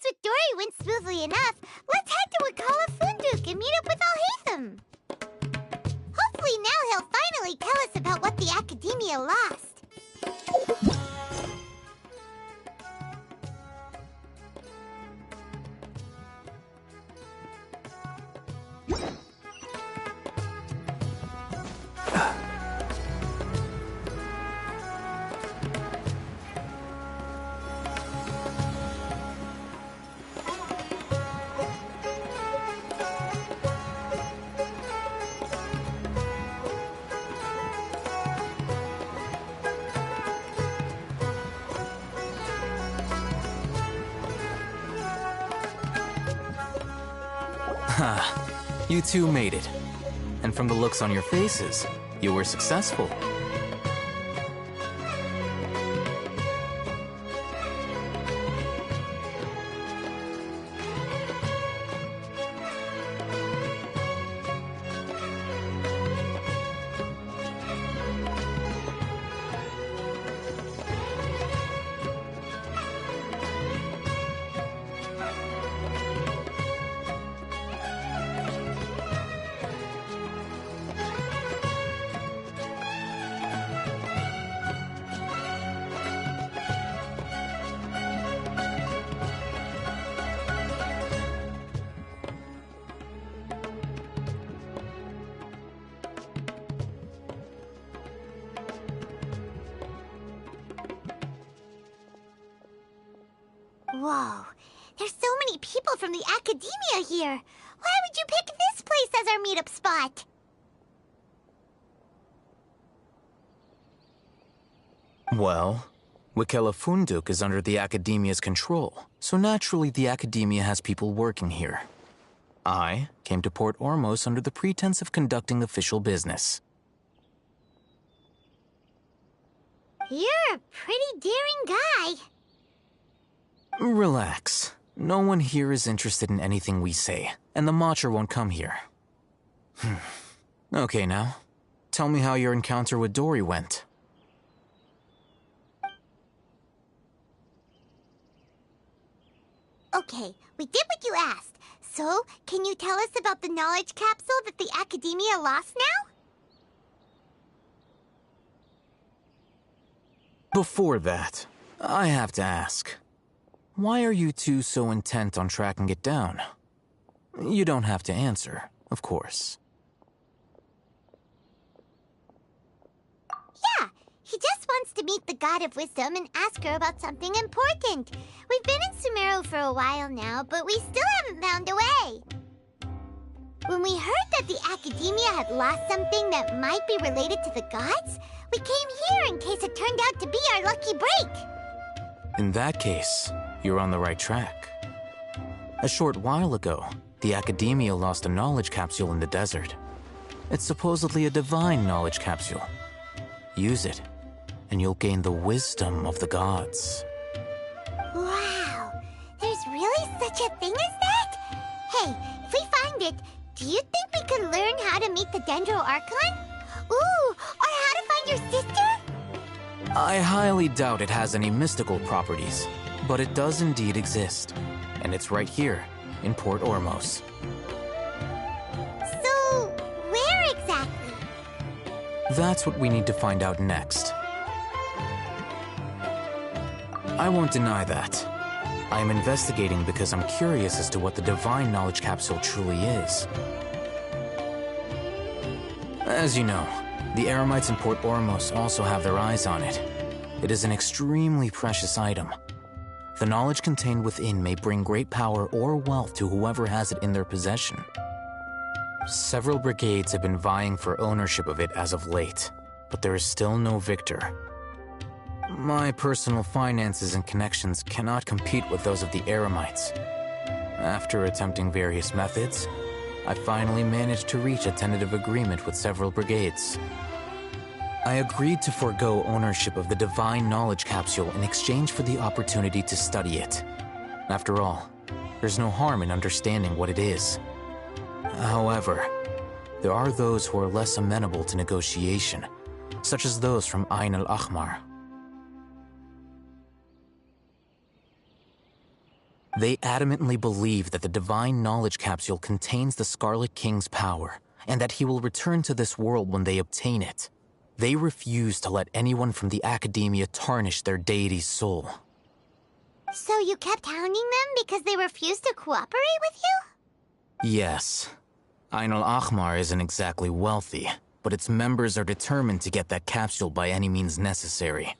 Plans with Dory went smoothly enough. Let's head to Wakala Funduk and meet up with Alhaitham. Hopefully now he'll finally tell us about what the Academia lost. You two made it. And from the looks on your faces, you were successful. Whoa, there's so many people from the Academia here. Why would you pick this place as our meetup spot? Well, Wakala Funduk is under the Academia's control, so naturally the Academia has people working here. I came to Port Ormos under the pretense of conducting official business. You're a pretty daring guy. Relax. No one here is interested in anything we say, and the Matcher won't come here. Okay now, tell me how your encounter with Dory went. Okay, we did what you asked. So, can you tell us about the knowledge capsule that the Academia lost now? Before that, I have to ask. Why are you two so intent on tracking it down? You don't have to answer, of course. Yeah, he just wants to meet the God of Wisdom and ask her about something important. We've been in Sumeru for a while now, but we still haven't found a way. When we heard that the Academia had lost something that might be related to the gods, we came here in case it turned out to be our lucky break. In that case, you're on the right track. A short while ago, the Academia lost a knowledge capsule in the desert. It's supposedly a divine knowledge capsule. Use it, and you'll gain the wisdom of the gods. Wow, there's really such a thing as that? Hey, if we find it, do you think we could learn how to meet the Dendro Archon? Ooh, or how to find your sister? I highly doubt it has any mystical properties, but it does indeed exist. And it's right here, in Port Ormos. So, where exactly? That's what we need to find out next. I won't deny that. I am investigating because I'm curious as to what the divine knowledge capsule truly is. As you know, the Eremites in Port Ormos also have their eyes on it. It is an extremely precious item. The knowledge contained within may bring great power or wealth to whoever has it in their possession. Several brigades have been vying for ownership of it as of late, but there is still no victor. My personal finances and connections cannot compete with those of the Eremites. After attempting various methods, I finally managed to reach a tentative agreement with several brigades. I agreed to forego ownership of the divine knowledge capsule in exchange for the opportunity to study it. After all, there's no harm in understanding what it is. However, there are those who are less amenable to negotiation, such as those from Ain al Ahmar. They adamantly believe that the Divine Knowledge Capsule contains the Scarlet King's power, and that he will return to this world when they obtain it. They refuse to let anyone from the Academia tarnish their deity's soul. So you kept hounding them because they refused to cooperate with you? Yes. Ain al-Ahmar isn't exactly wealthy, but its members are determined to get that capsule by any means necessary.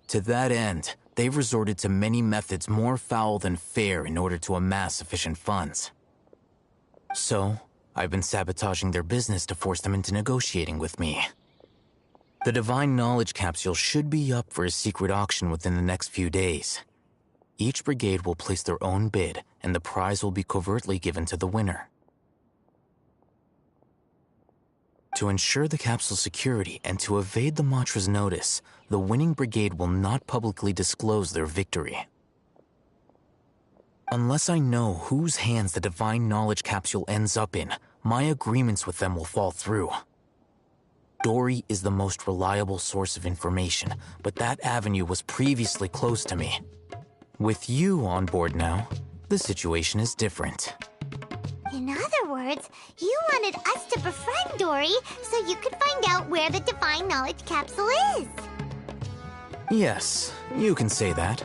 To that end, they've resorted to many methods more foul than fair in order to amass sufficient funds. So, I've been sabotaging their business to force them into negotiating with me. The Divine Knowledge Capsule should be up for a secret auction within the next few days. Each brigade will place their own bid, and the prize will be covertly given to the winner. To ensure the capsule's security and to evade the Matra's notice, the winning brigade will not publicly disclose their victory. Unless I know whose hands the Divine Knowledge Capsule ends up in, my agreements with them will fall through. Dory is the most reliable source of information, but that avenue was previously closed to me. With you on board now, the situation is different. In other words, you wanted us to befriend Dory so you could find out where the Divine Knowledge Capsule is. Yes, you can say that.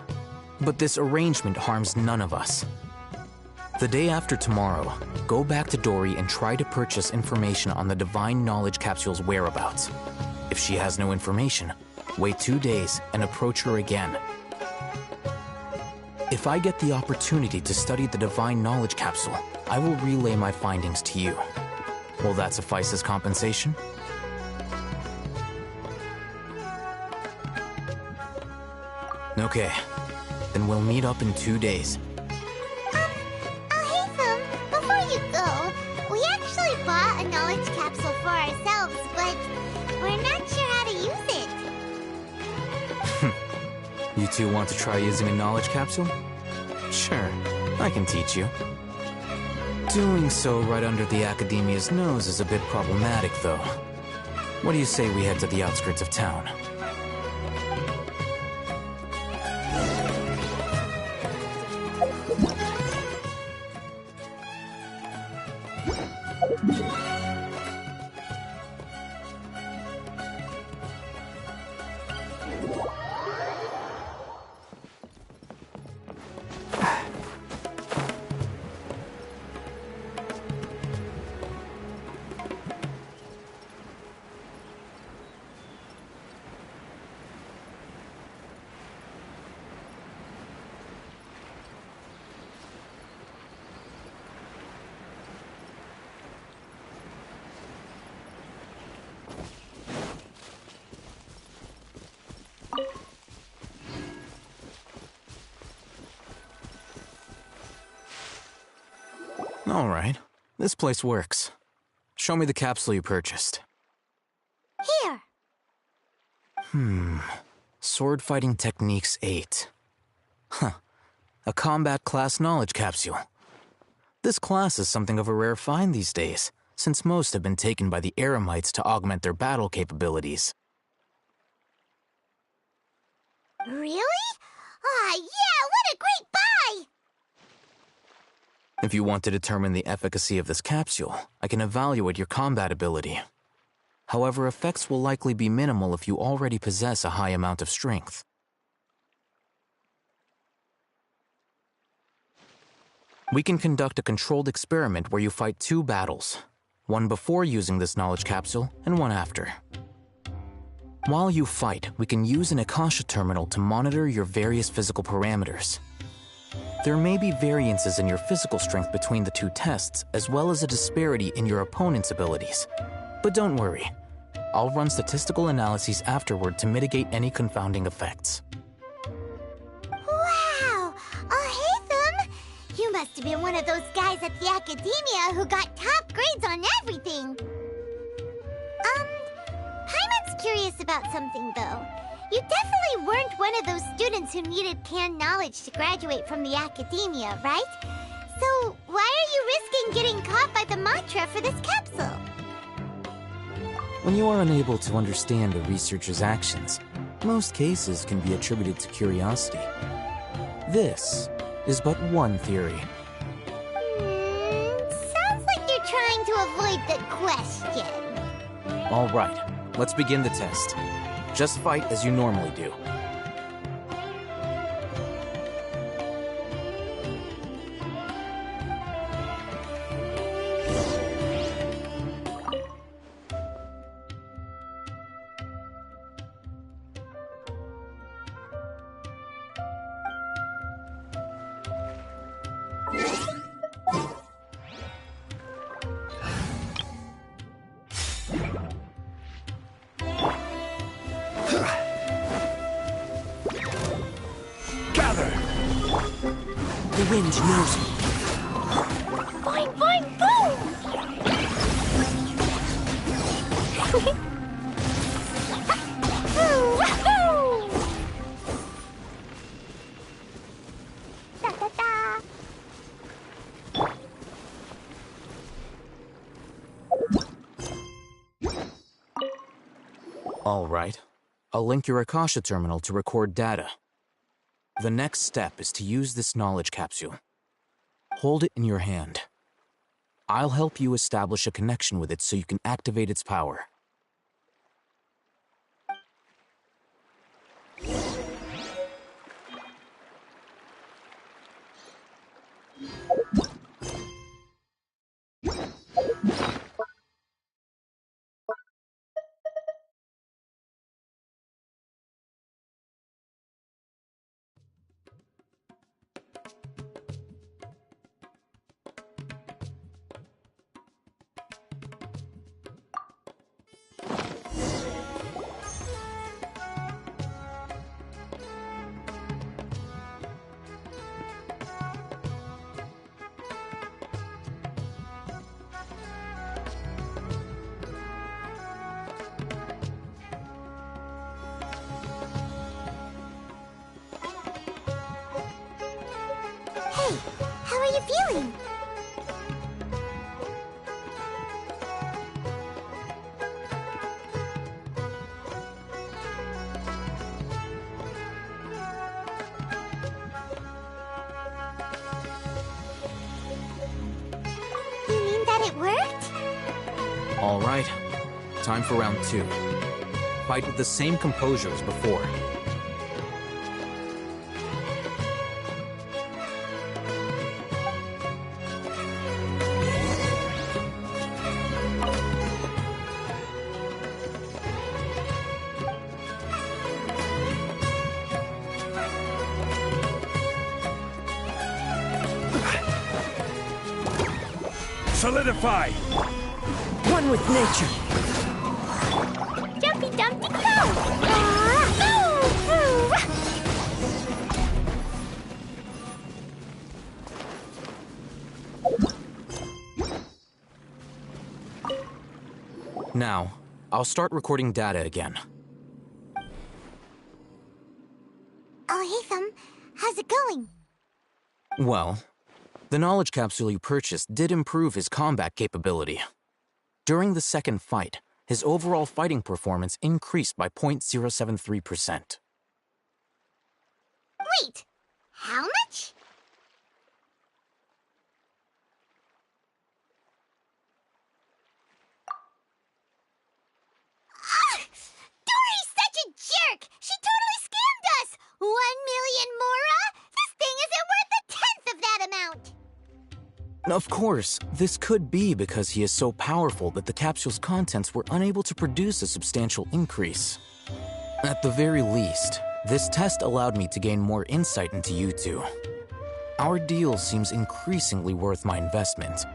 But this arrangement harms none of us. The day after tomorrow, go back to Dory and try to purchase information on the Divine Knowledge Capsule's whereabouts. If she has no information, wait 2 days and approach her again. If I get the opportunity to study the Divine Knowledge Capsule, I will relay my findings to you. Will that suffice as compensation? Okay, then we'll meet up in 2 days. Before you go, we actually bought a knowledge capsule for ourselves, but we're not sure how to use it. You two want to try using a knowledge capsule? Sure, I can teach you. Doing so right under the Academia's nose is a bit problematic, though. What do you say we head to the outskirts of town? All right, this place works. Show me the capsule you purchased. Here. Sword Fighting Techniques 8. Huh. A combat class knowledge capsule. This class is something of a rare find these days, since most have been taken by the Eremites to augment their battle capabilities. Really? Ah, yeah, what a great buy! If you want to determine the efficacy of this capsule, I can evaluate your combat ability. However, effects will likely be minimal if you already possess a high amount of strength. We can conduct a controlled experiment where you fight 2 battles, one before using this knowledge capsule and one after. While you fight, we can use an Akasha terminal to monitor your various physical parameters. There may be variances in your physical strength between the 2 tests, as well as a disparity in your opponent's abilities. But don't worry, I'll run statistical analyses afterward to mitigate any confounding effects. Wow! Haytham! You must have been one of those guys at the Academia who got top grades on everything! Paimon's curious about something, though. You definitely weren't one of those students who needed canned knowledge to graduate from the Academia, right? So, why are you risking getting caught by the Matra for this capsule? When you are unable to understand a researcher's actions, most cases can be attributed to curiosity. This is but one theory. Sounds like you're trying to avoid the question. All right, let's begin the test. Just fight as you normally do. The wind knows me. Boing, boing, boom! Wahoo! Da, da, da. All right. I'll link your Akasha terminal to record data. The next step is to use this knowledge capsule. Hold it in your hand. I'll help you establish a connection with it so you can activate its power. Hey, how are you feeling? You mean that it worked? All right. Time for round 2. Fight with the same composure as before. Solidify! One with nature. Jumpy Dumpty Go! Ah! Ooh! Now, I'll start recording data again. Oh, hey, Thumb. How's it going? Well, the knowledge capsule you purchased did improve his combat capability. During the second fight, his overall fighting performance increased by 0.073%. Wait, how much? Dory's such a jerk! She totally scammed us! 1 million mora? This thing isn't worth a tenth of that amount! Of course, this could be because he is so powerful that the capsule's contents were unable to produce a substantial increase. At the very least, this test allowed me to gain more insight into you two. Our deal seems increasingly worth my investment.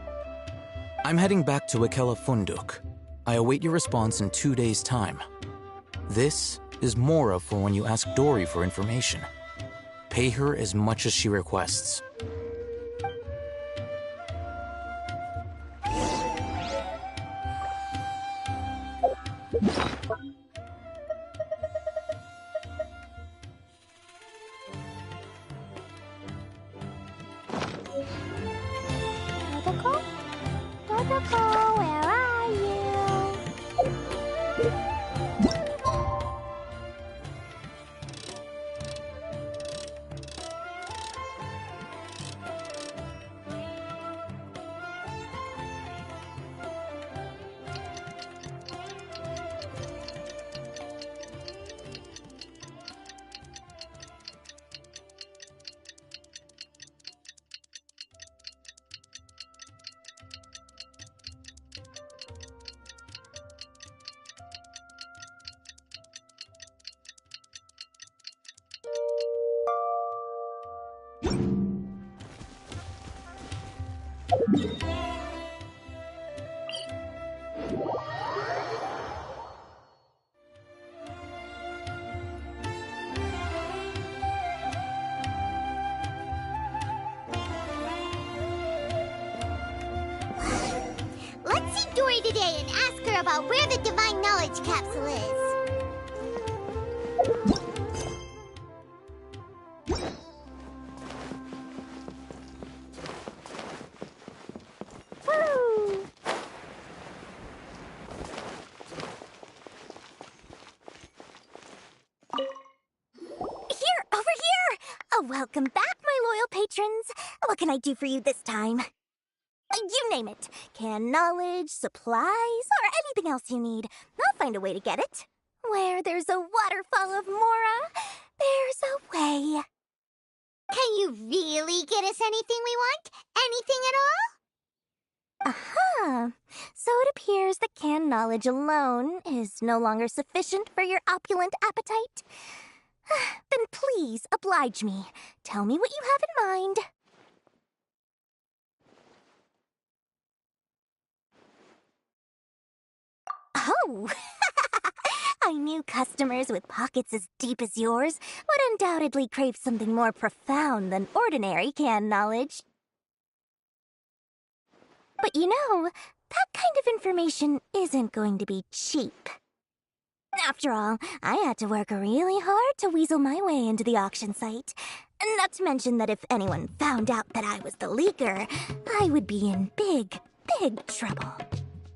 I'm heading back to Ikela Funduk. I await your response in 2 days' time. This is Mora for when you ask Dory for information. Pay her as much as she requests. Dodoko? Dodoko, where are you? Let's see Dory today and ask her about where the Divine Knowledge Capsule is. Woo! Here, over here! Welcome back, my loyal patrons. What can I do for you this time? You name it. Can knowledge, supplies, or anything else you need. I'll find a way to get it. Where there's a waterfall of Mora, there's a way. Can you really get us anything we want? Anything at all? Aha! So it appears that canned knowledge alone is no longer sufficient for your opulent appetite. Then please, oblige me. Tell me what you have in mind. Oh! I knew customers with pockets as deep as yours would undoubtedly crave something more profound than ordinary canned knowledge. But you know, that kind of information isn't going to be cheap. After all, I had to work really hard to weasel my way into the auction site. Not to mention that if anyone found out that I was the leaker, I would be in big, big trouble.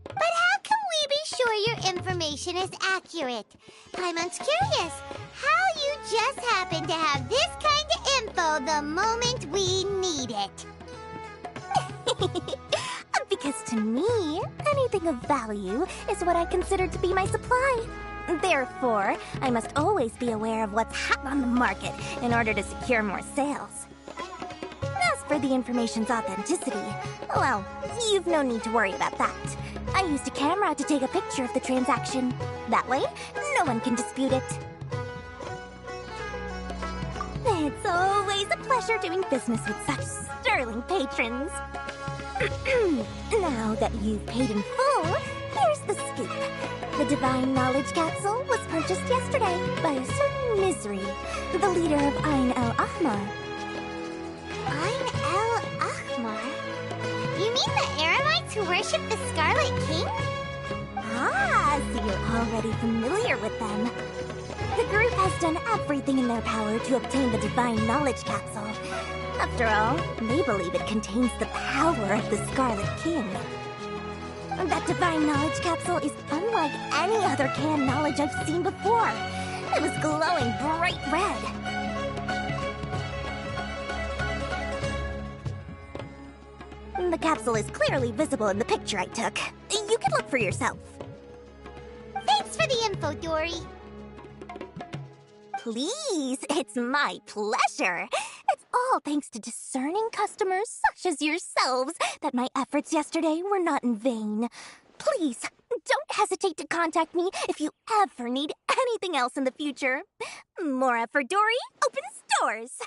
But how can we be sure your information is accurate? Paimon's curious how you just happen to have this kind of info the moment we need it. Because to me, anything of value is what I consider to be my supply. Therefore, I must always be aware of what's hot on the market in order to secure more sales. As for the information's authenticity, well, you've no need to worry about that. I used a camera to take a picture of the transaction. That way, no one can dispute it. It's always a pleasure doing business with such sterling patrons. Now that you've paid in full, here's the scoop. The Divine Knowledge Capsule was purchased yesterday by a certain Misery, the leader of Ain el-Ahmar. Ain el-Ahmar? You mean the Eremites who worship the Scarlet King? Ah, so you're already familiar with them. The group has done everything in their power to obtain the Divine Knowledge Capsule. After all, they believe it contains the power of the Scarlet King. That Divine Knowledge Capsule is unlike any other canned knowledge I've seen before. It was glowing bright red. The capsule is clearly visible in the picture I took. You can look for yourself. Thanks for the info, Dory. Please, it's my pleasure. It's all thanks to discerning customers such as yourselves that my efforts yesterday were not in vain. Please, don't hesitate to contact me if you ever need anything else in the future. Mora for Dory opens doors.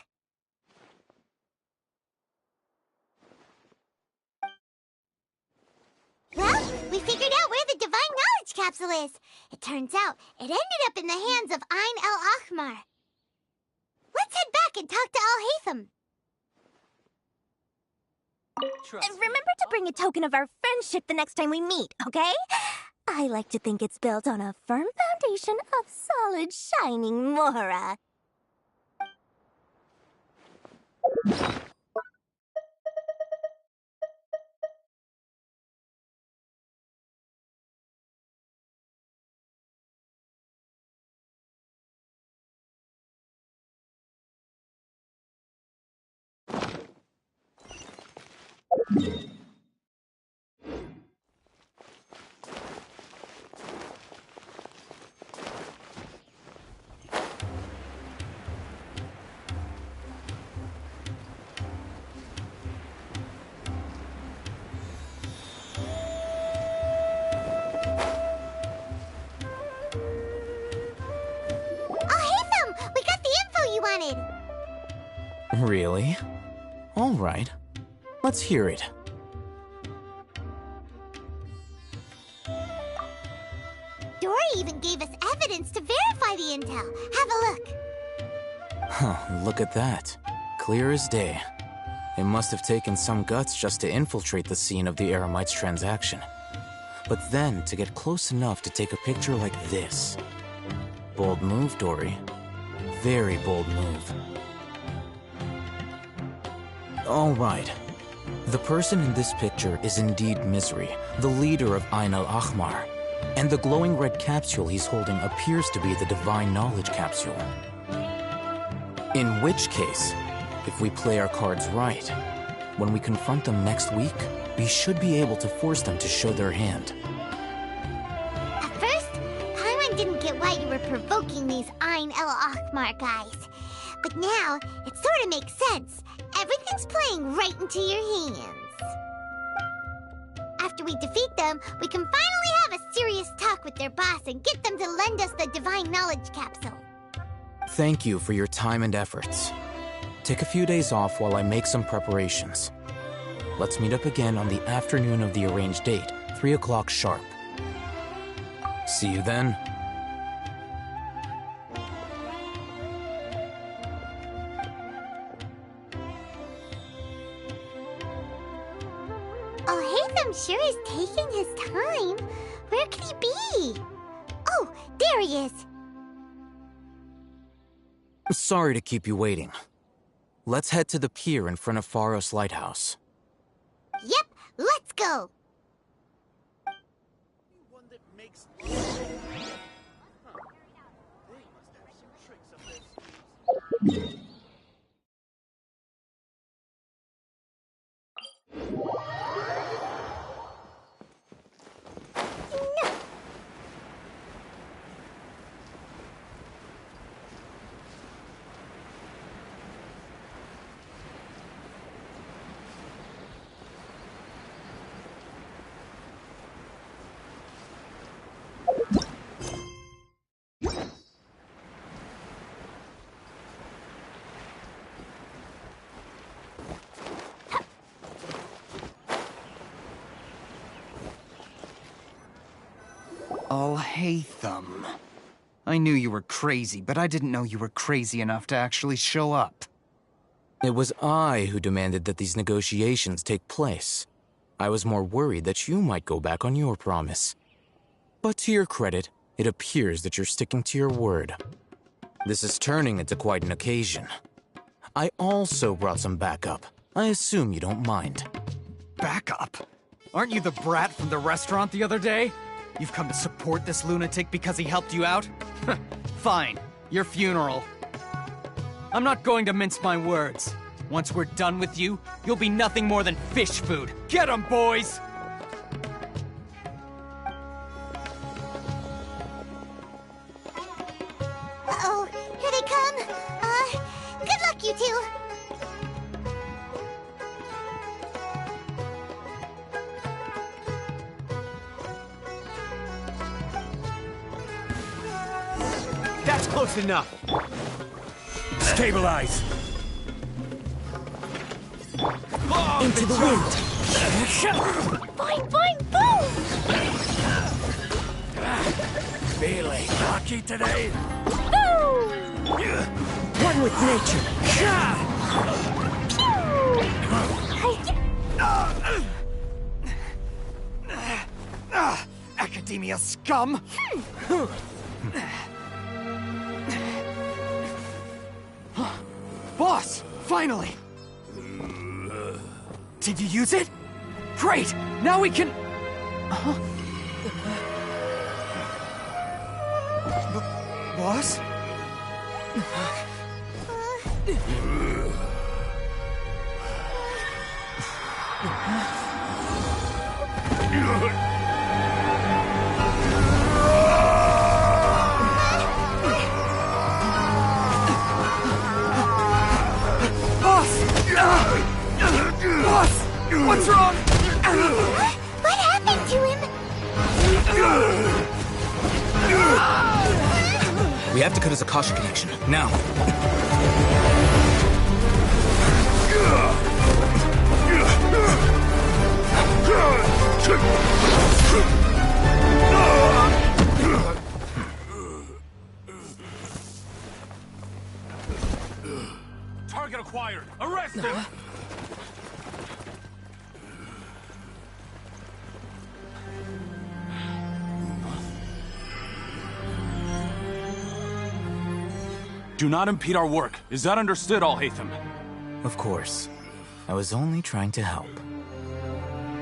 Well, we figured out where the Divine Knowledge Capsule is. It turns out it ended up in the hands of Ain el-Ahmar. Let's head back and talk to Al-Haytham. Remember to bring a token of our friendship the next time we meet, okay? I like to think it's built on a firm foundation of solid, shining Mora. Really? All right. Let's hear it. Dory even gave us evidence to verify the intel. Have a look. Huh, look at that. Clear as day. It must have taken some guts just to infiltrate the scene of the Eremites' transaction. But then, to get close enough to take a picture like this. Bold move, Dory. Very bold move. All right. The person in this picture is indeed Misery, the leader of Ain al-Ahmar. And the glowing red capsule he's holding appears to be the Divine Knowledge capsule. In which case, if we play our cards right, when we confront them next week, we should be able to force them to show their hand. At first, Paimon didn't get why you were provoking these Ain el-Ahmar guys. But now, it sort of makes sense. Everything's playing right into your hands. After we defeat them, we can finally have a serious talk with their boss and get them to lend us the Divine Knowledge capsule. Thank you for your time and efforts. Take a few days off while I make some preparations. Let's meet up again on the afternoon of the arranged date, 3 o'clock sharp. See you then. Oh, Hatham sure is taking his time. Where could he be? Oh, there he is. Sorry to keep you waiting. Let's head to the pier in front of Pharos Lighthouse. Yep, let's go. Oh, Hatham. I knew you were crazy, but I didn't know you were crazy enough to actually show up. It was I who demanded that these negotiations take place. I was more worried that you might go back on your promise. But to your credit, it appears that you're sticking to your word. This is turning into quite an occasion. I also brought some backup. I assume you don't mind. Backup? Aren't you the brat from the restaurant the other day? You've come to support this lunatic because he helped you out? Fine, your funeral. I'm not going to mince my words. Once we're done with you, you'll be nothing more than fish food. Get 'em, boys! Uh-oh, here they come. Good luck, you two. That's close enough. Stabilize. Into the wind! Fine, fine, boom! Feeling lucky today? One with nature! Academia scum! Boss! Finally! Did you use it? Great! Now we can... Boss? Boss! What's wrong? What happened to him? We have to cut his Akasha connection, now. acquired! Arrest him! Do not impede our work. Is that understood, Al-Haytham? Of course. I was only trying to help.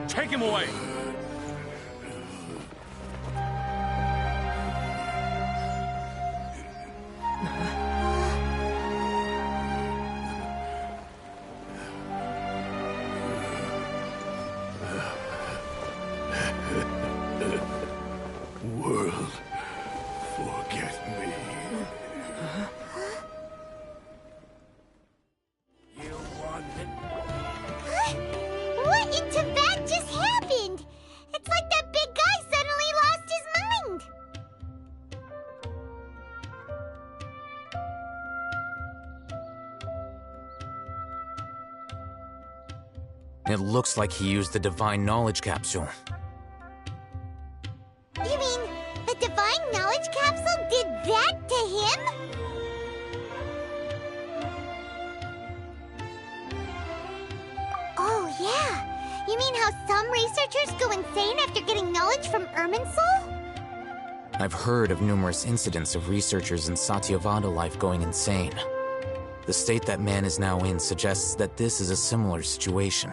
Take him away! World, forget me. You want it? What in Tibet just happened? It's like that big guy suddenly lost his mind. It looks like he used the Divine Knowledge Capsule. You mean the Divine Knowledge Capsule did that to him? Oh, yeah. You mean how some researchers go insane after getting knowledge from Irminsul? I've heard of numerous incidents of researchers in Satyavada life going insane. The state that man is now in suggests that this is a similar situation.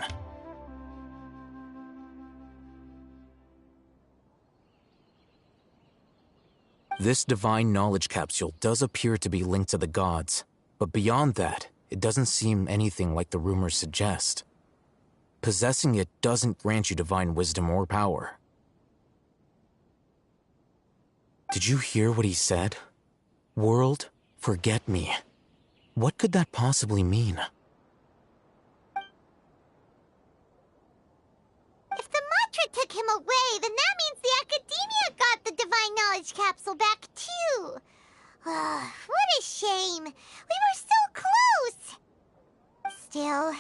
This Divine Knowledge Capsule does appear to be linked to the gods, but beyond that, it doesn't seem anything like the rumors suggest. Possessing it doesn't grant you divine wisdom or power. Did you hear what he said? World, forget me. What could that possibly mean? If the mantra took him away, then that means the Academia got the Divine Knowledge Capsule back, too. What a shame. We were so close. Still,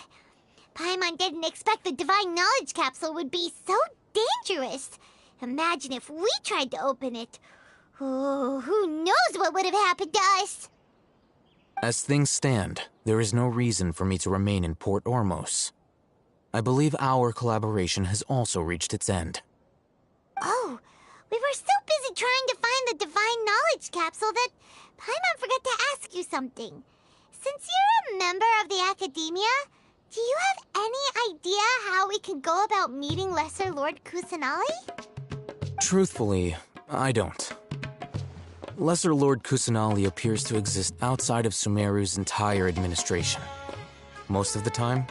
Paimon didn't expect the Divine Knowledge Capsule would be so dangerous. Imagine if we tried to open it. Oh, who knows what would have happened to us? As things stand, there is no reason for me to remain in Port Ormos. I believe our collaboration has also reached its end. Oh, we were so busy trying to find the Divine Knowledge Capsule that Paimon forgot to ask you something. Since you're a member of the Academia, do you have any idea how we can go about meeting Lesser Lord Kusanali? Truthfully, I don't. Lesser Lord Kusanali appears to exist outside of Sumeru's entire administration. Most of the time,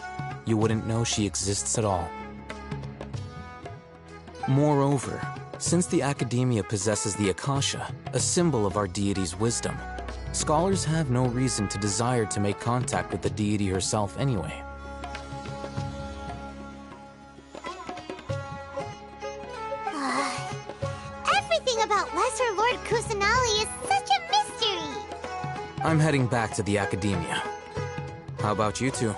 you wouldn't know she exists at all. Moreover, since the Academia possesses the Akasha, a symbol of our deity's wisdom, scholars have no reason to desire to make contact with the deity herself anyway. Everything about Lesser Lord Kusanali is such a mystery. I'm heading back to the Academia. How about you two?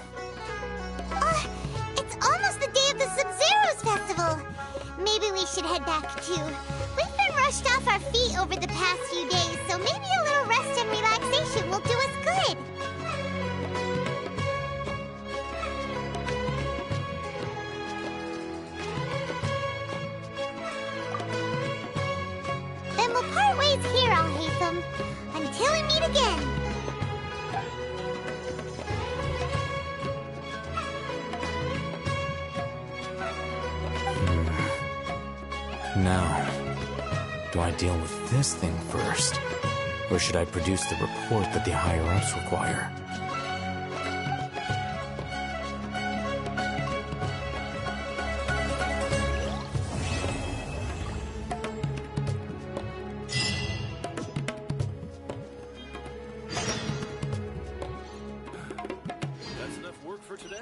It's almost the day of the Sub-Zero's festival. Maybe we should head back too. We've been rushed off our feet over the past few days, so maybe a little rest and relaxation will do us good. Then we'll part ways here, Al-Haytham, until we meet again. Now, do I deal with this thing first? Or should I produce the report that the higher-ups require? That's enough work for today.